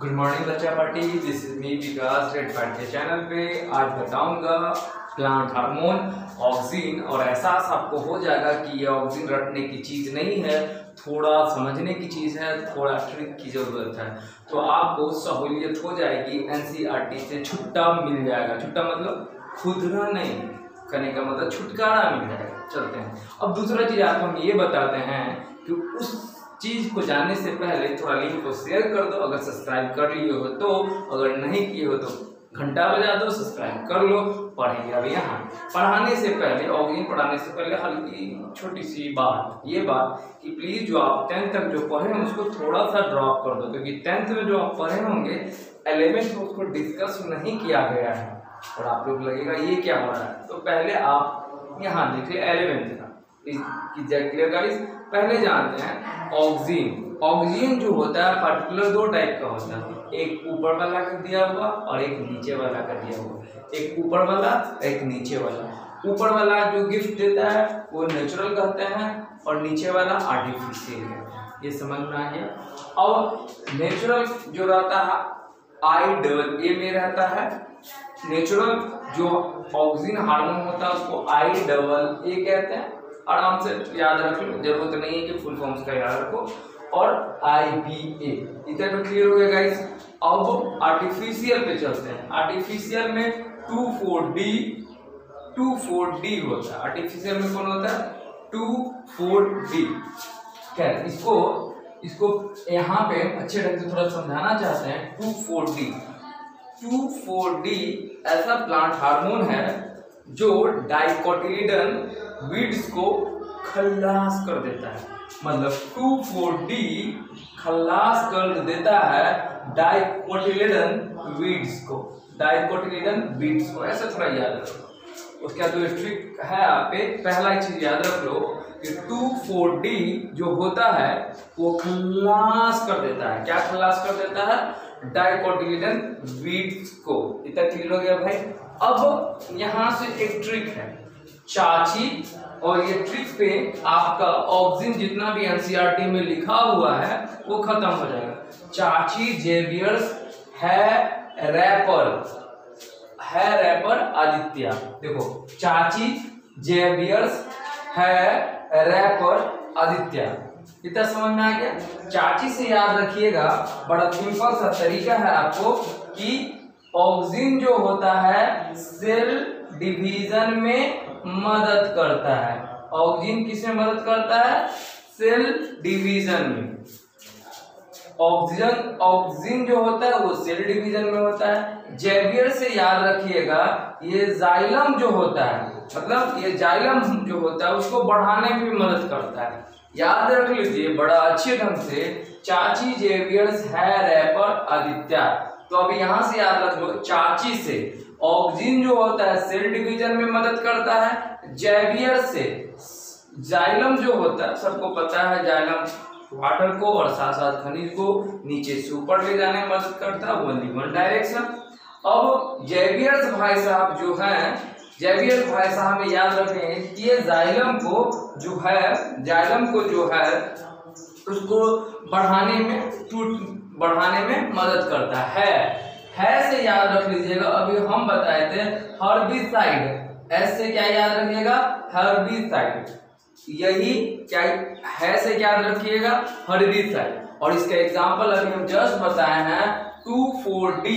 Good morning बच्चा party, this is me Vikas red part के channel पे। आज बताऊंगा प्लांट हार्मोन ऑक्सीन, और एहसास आपको हो जाएगा कि ये ऑक्सीन रटने की चीज़ नहीं है, थोड़ा समझने की चीज़ है, थोड़ा ट्रिक की ज़रूरत है। तो आपको सहूलियत हो जाएगी, एनसीईआरटी से छुट्टा मिल जाएगा। छुट्टा मतलब खुदरा नहीं, करने का मतलब छुटकारा मिल जाएगा। चलते हैं अब दूसरा चीज़ आपको हम ये बताते हैं कि उस चीज़ को जानने से पहले थोड़ा लिंक को शेयर कर दो, अगर सब्सक्राइब कर लिए हो तो, अगर नहीं किए हो तो घंटा बजा दो, सब्सक्राइब कर लो। पढ़ेंगे अब यहाँ पढ़ाने से पहले, ऑक्सीजन पढ़ाने से पहले हल्की छोटी सी बात, ये बात कि प्लीज़ जो आप 10th तक जो पढ़े हैं उसको थोड़ा सा ड्रॉप कर दो, क्योंकि 10th में जो आप पढ़े होंगे 11th में उसको डिस्कस नहीं किया गया है और आप लोग लगेगा ये क्या हो रहा है। तो पहले आप यहाँ देख ले 11th का क्लियर गाइस। पहले जानते हैं ऑक्सीजन। ऑक्सीजन जो होता है पर्टिकुलर दो टाइप का होता है, एक ऊपर वाला का दिया हुआ और एक नीचे वाला का दिया हुआ। एक ऊपर वाला एक नीचे वाला। ऊपर वाला जो गिफ्ट देता है वो नेचुरल कहते हैं और नीचे वाला आर्टिफिशियल है। ये समझ में आ गया। और नेचुरल जो रहता है I AA में रहता है। नेचुरल जो ऑक्सीजन हार्मोन होता है उसको IA कहते हैं। आराम से याद रख लो, जरूरत नहीं है कि फुल फॉर्म्स का याद रखो। और IBA इतना तो क्लियर हो गया गाइस। अब आर्टिफिशियल पे चलते हैं। आर्टिफिशियल में 2,4-D होता है। आर्टिफिशियल में कौन होता है? 2,4-D। खैर इसको यहाँ पे अच्छे ढंग से थोड़ा समझाना चाहते हैं। 2,4-D ऐसा प्लांट हार्मोन है जो डाइकोटिलिडन वीड्स को खल्लास कर देता है। मतलब 2,4-D खल्लास कर देता है डाइकोटिलिडन वीड्स को। डाइकोटिलिडन वीड्स को ऐसा थोड़ा याद रखो। उसका जो ट्रिक है आप पे, पहला चीज याद रख लो कि 2,4-D जो होता है वो खल्लास कर देता है। क्या खल्लास कर देता है? डाइकोटिलिडन वीड्स को। इतना क्लियर हो गया भाई। अब यहाँ से एक ट्रिक है चाची, और ये ट्रिक पे आपका ऑक्सीजन जितना भी एनसीईआरटी में लिखा हुआ है वो खत्म हो जाएगा। चाची जेवियर्स है रैपर आदित्य। देखो चाची जेवियर्स है रैपर आदित्य। इतना समझ में आ गया। चाची से याद रखिएगा, बड़ा सिंपल सा तरीका है आपको कि ऑक्सीजन जो होता है सेल डिवीजन में मदद करता है। ऑक्सीजन किसमें मदद करता है? सेल डिवीजन में। ऑक्सीजन जो होता है वो सेल डिवीजन में होता है। जेवियर से याद रखिएगा, ये जाइलम जो होता है, मतलब ये जाइलम जो होता है उसको बढ़ाने में भी मदद करता है। याद रख लीजिए बड़ा अच्छे ढंग से, चाची जेवियर्स है रैपर आदित्य। तो अभी यहाँ से याद रख लो, चाची से ऑक्सीजन जो होता है सेल डिवीजन में मदद करता है। जेवियर से जाइलम जो होता है, सबको पता है जाइलम वाटर को और साथ साथ खनिज को नीचे से ऊपर ले जाने में मदद करता है, ओनली वन डायरेक्शन। अब जेवियर्स भाई साहब जो हैं, जेवियर भाई साहब में याद रखें कि ये जाइलम को जो है उसको बढ़ाने में मदद करता है से याद रख लीजिएगा। अभी हम बताए थे हर्बिसाइड। एस से क्या याद रखिएगा? हर्बिसाइड। यही क्या है से क्या याद रखिएगा? हर्बिसाइड। और इसका एग्जांपल अभी हम जस्ट बताए हैं। 2,4-D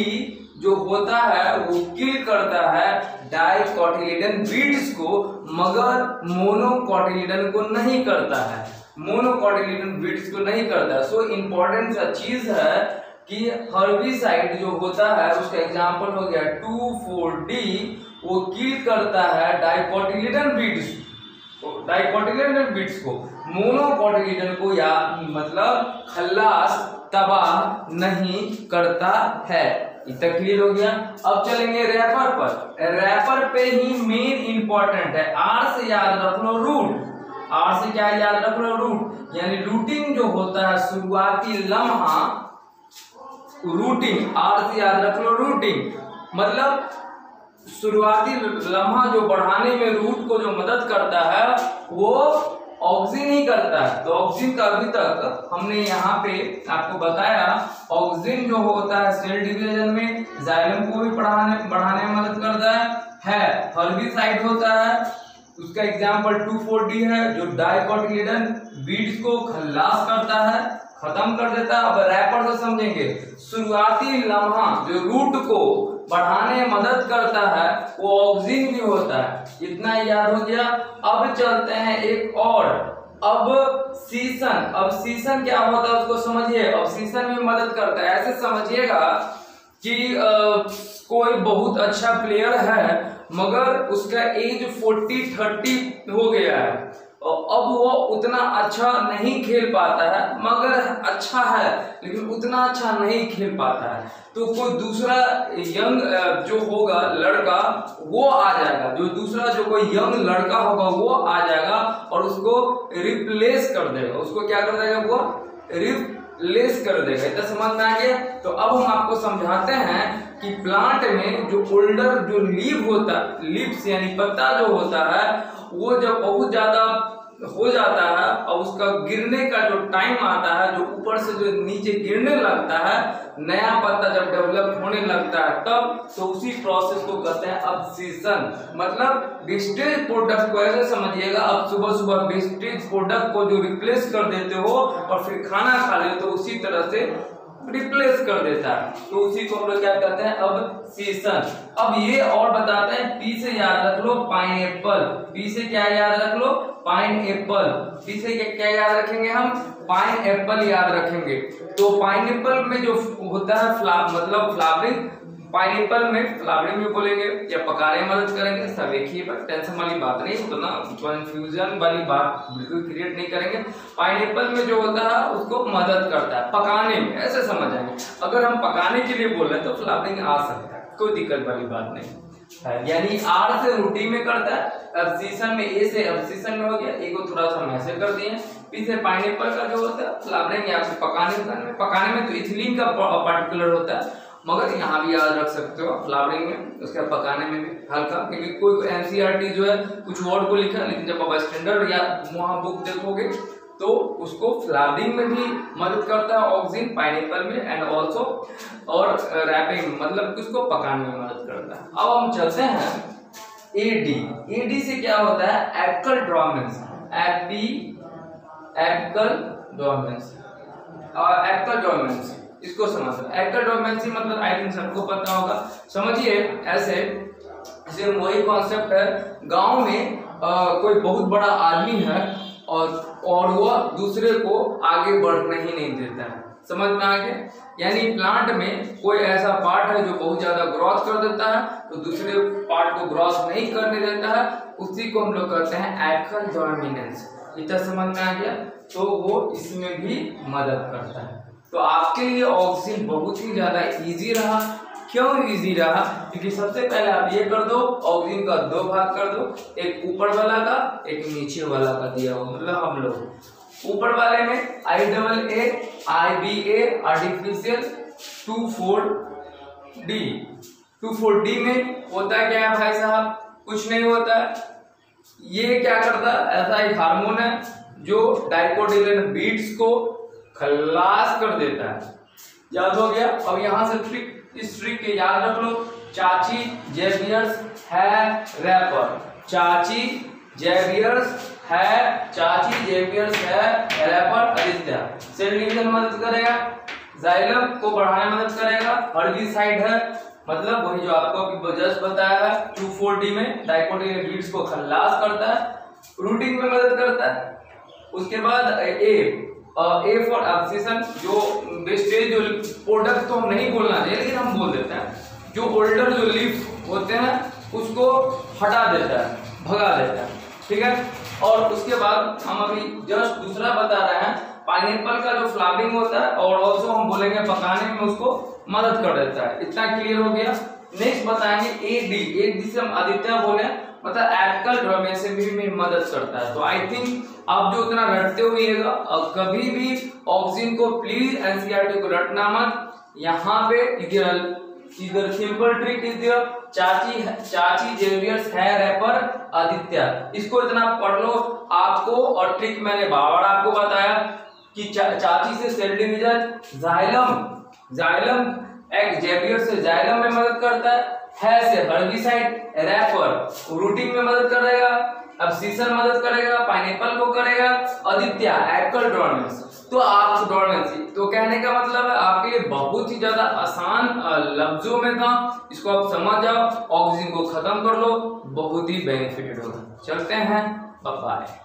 जो होता है वो किल करता है डाइकोटिलिडन वीड्स को, मगर मोनोकोटिलिडन को नहीं करता है। मोनोकोटिलिडन वीड्स को नहीं करता है। सो इम्पोर्टेंट सा चीज है कि हर्बिसाइड जो होता है उसका एग्जांपल हो गया 2,4-D, वो किल करता है डाइकोटिलिडन वीड्स को, मोनोकोटिलिडन को, या मतलब खल्लास तबाह नहीं करता है। इतना क्लियर हो गया। अब चलेंगे रैपर पर। रैपर पे ही मेन इंपॉर्टेंट है। आर से याद रख लो रूट। आर से क्या याद रख लो? रूट। यानी रूटिंग जो होता है शुरुआती लम्हा, रूटिंग। आर से याद रख लो रूटिंग, मतलब शुरुआती लम्हा जो बढ़ाने में रूट को जो मदद करता है वो ऑक्सीजन ही करता है। तो ऑक्सीजन का अभी तक हमने यहाँ पे आपको बताया, ऑक्सीजन जो होता है सेल डिवीजन में जाइलम को भी बढ़ाने में मदद करता है। हर्बिसाइड होता है, उसका एग्जाम्पल 2,4-D है जो डाइकोटिलेडन बीड्स को खल्लास करता है, खत्म कर देता है। अब रैपर से समझेंगे, शुरुआती लम्हा जो रूट को बढ़ाने में मदद करता है वो ऑक्सीजन भी होता है। इतना याद हो गया। अब चलते हैं एक और, अबसीशन। अबसीशन क्या होता है उसको समझिए। अबसीशन में मदद करता है, ऐसे समझिएगा कि कोई बहुत अच्छा प्लेयर है मगर उसका एज 40-30 हो गया है और अब वो उतना अच्छा नहीं खेल पाता है, मगर अच्छा है लेकिन उतना अच्छा नहीं खेल पाता है। तो कोई दूसरा यंग जो होगा लड़का वो आ जाएगा, जो दूसरा जो कोई यंग लड़का होगा वो आ जाएगा और उसको रिप्लेस कर देगा। उसको क्या कर देगा? वो रिप्लेस कर देगा। इतना समझ में आ गया। तो अब हम आपको समझाते हैं कि प्लांट में जो ओल्डर जो लीफ होता है, लीव्स यानी पत्ता जो होता है, वो जब बहुत ज्यादा हो जाता है और उसका गिरने का जो टाइम आता है, जो ऊपर से जो नीचे गिरने लगता है, नया पत्ता जब डेवलप होने लगता है तब, तो उसी प्रोसेस को कहते हैं अबसीशन। मतलब वेस्टेज प्रोडक्ट को ऐसे समझिएगा, अब सुबह सुबह वेस्टेज प्रोडक्ट को जो रिप्लेस कर देते हो और फिर खाना खा लेते हो, उसी तरह से रिप्लेस कर देता है। तो उसी को हम लोग क्या कहते हैं? अबसीशन। अब ये और बताते हैं, पी से याद रख लो पाइनएप्पल। पी से क्या याद रख लो? पाइनएप्पल। पी से क्या याद रखेंगे हम? पाइनएप्पल याद रखेंगे। तो पाइनएप्पल में जो होता है मतलब फ्लावरिंग, पाइनएप्पल में फ्लावरिंग भी बोलेंगे या पकाने में मदद करेंगे, सब एक ही है, टेंशन वाली बात नहीं, तो ना कंफ्यूजन वाली बात बिल्कुल क्रिएट नहीं करेंगे। पाइनएप्पल में जो होता है उसको मदद करता है पकाने में, ऐसे समझ आएंगे। अगर हम पकाने के लिए बोल रहे हैं तो फ्लावरिंग आ सकता है, कोई दिक्कत वाली बात नहीं है। यानी आर से रूटी में करता है, अबसीशन में ए से अबसीशन में हो गया, ए को थोड़ा सा हम ऐसे कर दिए। पी से पाइनएप्पल का जो होता है फ्लावरिंग या फिर पकाने में तो इथिलीन का पर्टिकुलर होता है, मगर यहाँ भी याद रख सकते हो फ्लावरिंग में, उसके पकाने में भी हल्का, क्योंकि कोई एनसीईआरटी जो है कुछ वर्ड को लिखा है, लेकिन जब आप स्टैंडर्ड या वहाँ बुक देखोगे तो उसको फ्लावरिंग में भी मदद करता है ऑक्सीजन, पाइनएप्पल में, एंड ऑल्सो और रैपिंग मतलब उसको पकाने में मदद करता है। अब हम चलते हैं एडी। एडी से क्या होता है? एपिकल डोर्मेंस। एपिकल डोर्मेंस इसको समझो। एपिकल डोर्मेंसी मतलब आई थिंक सबको पता होगा। समझिए ऐसे वही कॉन्सेप्ट है, गांव में कोई बहुत बड़ा आदमी है और वह दूसरे को आगे बढ़ने ही नहीं देता है। समझ में आ गया? यानी प्लांट में कोई ऐसा पार्ट है जो बहुत ज्यादा ग्रोथ कर देता है तो दूसरे पार्ट को ग्रोथ नहीं करने देता है, उसी को हम लोग कहते हैं एपिकल डोमिनेंस। इतना समझ में आ गया? तो वो इसमें भी मदद करता है। तो आपके लिए ऑक्सीजन बहुत ही ज्यादा इजी रहा। क्यों इजी रहा? क्योंकि सबसे पहले आप ये कर दो, ऑक्सीजन का 2 भाग कर दो, एक ऊपर वाला का एक नीचे वाला का दिया हो। मतलब हम लोग ऊपर वाले में IAA IBA artificial 2,4-D। 2,4-D में होता क्या है भाई साहब? कुछ नहीं होता है। ये क्या करता है? ऐसा एक हार्मोन है जो डाइकोटिलेडन बीड्स को खल्लास कर देता है। याद हो गया? अब यहाँ से ट्रिक, इस ट्रिक के याद रख लो। चाची जेवियर्स है रैपर, चाची जेवियर्स है रैपर आदित्य। सेल डिवीजन मदद करेगा, जाइलम को बढ़ाने में मदद करेगा, हर्बिसाइड है मतलब वही जो आपको जस्ट बताया है 2,4-D में डाइकोटिलेडन बीड्स को खल्लास करता है, रूटिंग में मदद करता है। उसके बाद ए फॉर अबसीशन, जो वेस्टेज जो प्रोडक्ट तो हम नहीं बोलना चाहिए लेकिन हम बोल देते हैं, जो ओल्डर जो लीव्स होते हैं उसको हटा देता है, भगा देता है। ठीक है? और उसके बाद हम अभी जस्ट दूसरा बता रहे हैं, पाइनएप्पल का जो फ्लावरिंग होता है और ऑल्सो हम बोलेंगे पकाने में उसको मदद कर देता है। इतना क्लियर हो गया? नेक्स्ट बताएंगे एडी से हम आदित्य बोले, मतलब एपिकल डोर्मेंसी में मदद करता है। तो आई थिंक आप जो उतना रटते हुएगा और कभी भी ऑक्सीजन को प्लीज एनसीईआरटी को रटना मत। यहाँ पे इधर सिंपल ट्रिक इज दियर, चाची जेवियर्स है रैपर आदित्य। इसको इतना पढ़ लो आपको। और ट्रिक मैंने बार आपको बताया कि चाची से सेल डिवीजन, जाइलम एक जेवियर से जाइलम में मदद करता है से हर्बिसाइड, रैपर रूटिंग में मदद करेगा, अब सीसन मदद करेगा, पाइनएप्पल को करेगा, आदित्य एप्पल डोरमेंस। तो आप डोरमेंसी तो कहने का मतलब है आपके लिए बहुत ही ज्यादा आसान लफ्जों में था, इसको आप समझ जाओ, ऑक्सीजन को खत्म कर लो, बहुत ही बेनिफिटेड होगा। चलते हैं, बाय बाय।